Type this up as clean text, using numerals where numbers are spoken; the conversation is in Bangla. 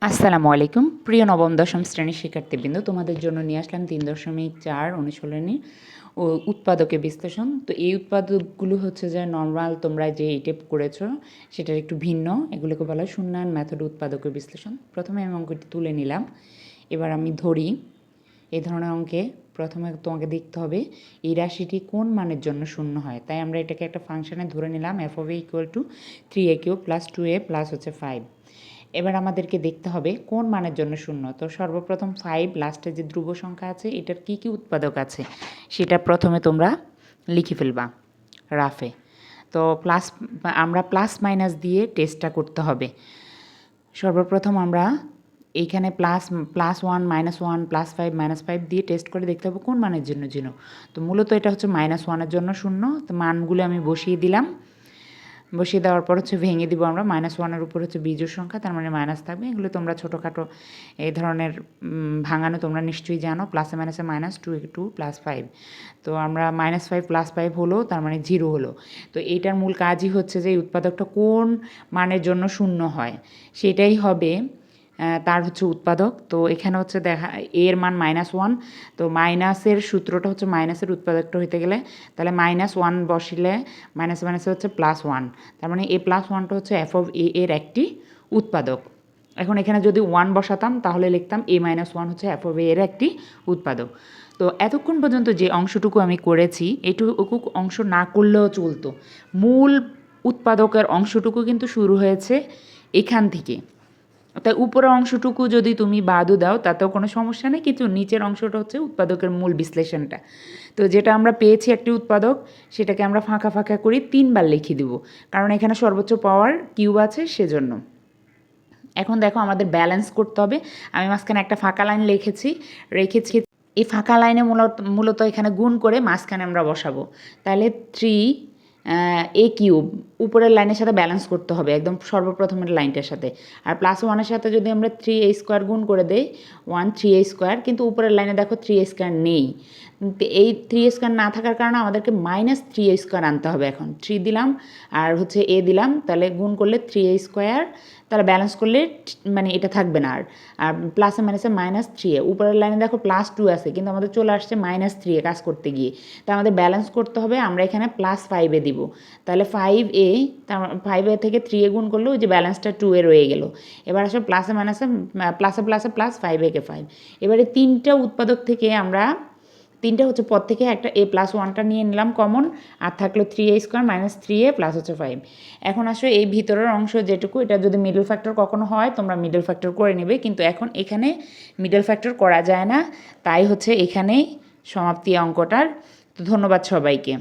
আসসালামু আলাইকুম প্রিয় নবম দশম শ্রেণীর শিক্ষার্থীবৃন্দ, তোমাদের জন্য নিয়ে আসলাম 3.4 অনুশীলনী ও উৎপাদকের বিশ্লেষণ। তো এই উৎপাদকগুলো হচ্ছে যে নর্মাল তোমরা যে এইটেপ করেছো সেটার একটু ভিন্ন। এগুলোকে বলা হয় শূন্যায়ন মেথড উৎপাদকের বিশ্লেষণ। প্রথমে আমি অঙ্কটি তুলে নিলাম, এবার আমি ধরি। এই ধরনের অঙ্কে প্রথমে তোমাকে দেখতে হবে এই রাশিটি কোন মানের জন্য শূন্য হয়। তাই আমরা এটাকে একটা ফাংশনে ধরে নিলাম, f(a) = 3a³ + 2a প্লাস হচ্ছে 5। এবার আমাদেরকে দেখতে হবে কোন মানের জন্য শূন্য। তো সর্বপ্রথম 5 লাস্টে যে ধ্রুব সংখ্যা আছে এটার কি কি উৎপাদক আছে সেটা প্রথমে তোমরা লিখে ফেলবা রাফে। তো আমরা প্লাস মাইনাস দিয়ে টেস্টটা করতে হবে। সর্বপ্রথম আমরা এইখানে +1 -1 +5 -5 দিয়ে টেস্ট করে দেখতে হবে কোন মানের জন্য 0। তো মূলত এটা হচ্ছে -1-এর জন্য শূন্য। তো মানগুলো আমি বসিয়ে দিলাম। বসিয়ে দেওয়ার পর হচ্ছে ভেঙে দিব আমরা। -1-এর উপর হচ্ছে বিজোড় সংখ্যা, তার মানে মাইনাস থাকবে। এগুলো তোমরা ছোটোখাটো এই ধরনের ভাঙানো তোমরা নিশ্চয়ই জানো। প্লাসে মাইনাসে মাইনাস, 2 + 5। তো আমরা -5 + 5 হলো, তার মানে 0 হলো। তো এইটার মূল কাজই হচ্ছে যে এই উৎপাদকটা কোন মানের জন্য শূন্য হয় সেটাই হবে তার হচ্ছে উৎপাদক। তো এখানে হচ্ছে দেখা এর মান -1। তো মাইনাসের সূত্রটা হচ্ছে মাইনাসের উৎপাদকটা হইতে গেলে তাহলে -1 বসিলে মাইনাসে মাইনাসে হচ্ছে +1, তার মানে a+1টা হচ্ছে f(a) এর একটি উৎপাদক। এখন এখানে যদি 1 বসাতাম তাহলে লিখতাম a-1 হচ্ছে f(a) এর একটি উৎপাদক। তো এতক্ষণ পর্যন্ত যে অংশটুকু আমি করেছি এইটুকু অংশ না করলেও চলতো। মূল উৎপাদকের অংশটুকু কিন্তু শুরু হয়েছে এখান থেকে। তাই উপরের অংশটুকু যদি তুমি বাদও দাও তাতেও কোনো সমস্যা নেই, কিন্তু নিচের অংশটা হচ্ছে উৎপাদকের মূল বিশ্লেষণটা। তো যেটা আমরা পেয়েছি একটি উৎপাদক, সেটাকে আমরা ফাঁকা ফাঁকা করে 3 বার লিখে দেব, কারণ এখানে সর্বোচ্চ পাওয়ার কিউব আছে সেজন্য। এখন দেখো আমাদের ব্যালেন্স করতে হবে। আমি মাঝখানে একটা ফাঁকা লাইন রেখেছি। এই ফাঁকা লাইনে মূলত এখানে গুণ করে মাঝখানে আমরা বসাবো। তাহলে 3a³ উপরের লাইনের সাথে ব্যালেন্স করতে হবে একদম সর্বপ্রথমের লাইনটার সাথে। আর +1-এর সাথে যদি আমরা 3a² গুণ করে দেই 3a², কিন্তু উপরের লাইনে দেখো 3a² নেই। এই 3a² না থাকার কারণে আমাদেরকে -3a² আনতে হবে। এখন 3 দিলাম আর হচ্ছে a দিলাম, তাহলে গুণ করলে 3a², তাহলে ব্যালেন্স করলে মানে এটা থাকবে না। আর প্লাসে মাইনাসে -3a, উপরের লাইনে দেখো +2 আছে কিন্তু আমাদের চলে আসছে -3a কাজ করতে গিয়ে। তা আমাদের ব্যালেন্স করতে হবে, আমরা এখানে +5a দিব। তাহলে 5a, তার 5a থেকে 3a গুণ করলে ওই যে ব্যালেন্সটা 2a রয়ে গেল। এবার আসলে প্লাসে মাইনাসে প্লাসে প্লাসে প্লাস 5a কে 5। এবারে তিনটা উৎপাদক থেকে আমরা তিনটা হচ্ছে পদ থেকে একটা a+1টা নিয়ে নিলাম কমন, আর থাকলো 3a² - 3a প্লাস হচ্ছে 5। এখন আসলে এই ভিতরের অংশ যেটুকু, এটা যদি মিডল ফ্যাক্টর কখনো হয় তোমরা মিডল ফ্যাক্টর করে নেবে, কিন্তু এখন এখানে মিডল ফ্যাক্টর করা যায় না। তাই হচ্ছে এখানেই সমাপ্তি অঙ্কটার। তো ধন্যবাদ সবাইকে।